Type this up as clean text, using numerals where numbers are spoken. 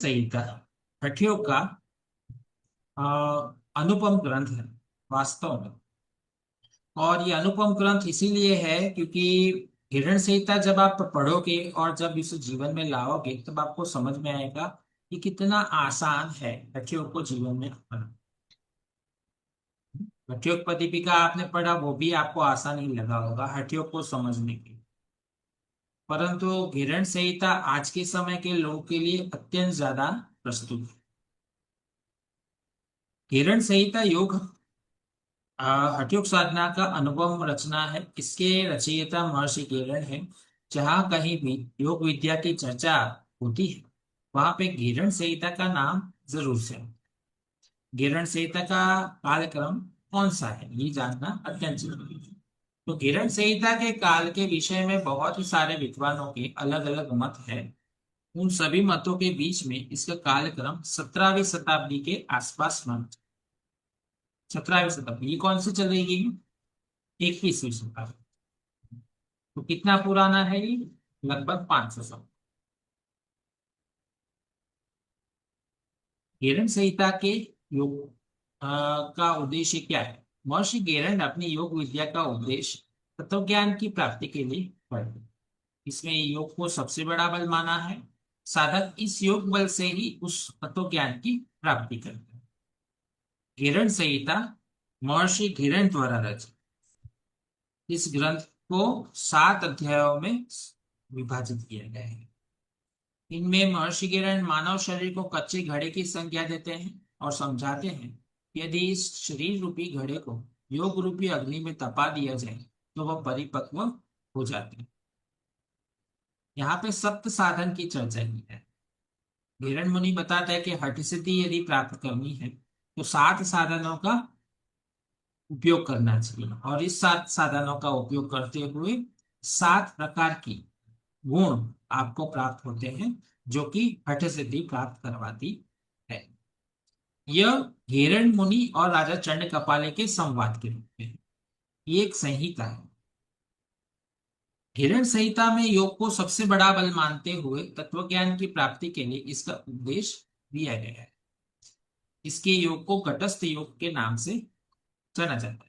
संहिता हठयोग का अ, अनुपम ग्रंथ है वास्तव में। और ये अनुपम ग्रंथ इसीलिए है क्योंकि हिरण संहिता जब आप पढ़ोगे और जब इसे जीवन में लाओगे तब आपको समझ में आएगा कि कितना आसान है हठयोग को जीवन में अपनाना। हठयोग पर दीपिका आपने पढ़ा, वो भी आपको आसान ही लगा होगा हठयोग को समझने की। परंतु हिरण संहिता आज के समय के लोगों के लिए अत्यंत ज्यादा प्रस्तुत है। हिरण संहिता योग हठयोग साधना का अनुपम रचना है। इसके रचयिता महर्षि गिरण है। जहां कहीं भी योग विद्या की चर्चा होती है वहां पे गिरण संहिता का नाम जरूर से। गिरण संहिता का कालक्रम कौन सा है ये जानना अत्यंत जरूरी है। तो गिरण संहिता के काल के विषय में बहुत ही सारे विद्वानों के अलग अलग मत है। उन सभी मतों के बीच में इसका कालक्रम 17वीं शताब्दी के आसपास माना। 17वीं शताब्दी ये कौन सी चलेगी? 21वीं शताब्दी। तो कितना पुराना है ये? लगभग 500 साल। गेरंड संहिता के योग का उद्देश्य क्या है? महर्षि गेरंड अपनी योग विद्या का उपदेश तत्व ज्ञान की प्राप्ति के लिए पढ़ते। इसमें योग को सबसे बड़ा बल माना है। साधक इस योग बल से ही उस तत्व ज्ञान की प्राप्ति करते हैं। गेरंड संहिता महर्षि घिरण द्वारा रचित। इस ग्रंथ को 7 अध्यायों में विभाजित किया गया है। इनमें महर्षि किरण मानव शरीर को कच्चे घड़े की संज्ञा देते हैं और समझाते हैं कि यदि इस शरीर रूपी घड़े को योग रूपी अग्नि में तपा दिया जाए तो वह परिपक्व हो जाते हैं। यहाँ पे सप्त साधन की चर्चा की है। हिरण मुनि बताता है कि हठ सिद्धि यदि प्राप्त करनी है तो 7 साधनों का उपयोग करना चाहिए और इस 7 साधनों का उपयोग करते हुए 7 प्रकार की गुण आपको प्राप्त होते हैं जो कि हठ सिद्धि प्राप्त करवाती है। यह हिरण मुनि और राजा चंड कपाले के संवाद के रूप में है। ये एक संहिता है। हिरण संहिता में योग को सबसे बड़ा बल मानते हुए तत्व ज्ञान की प्राप्ति के लिए इसका उपदेश दिया गया है। इसके योग को घटस्थ योग के नाम से जाना जाता है।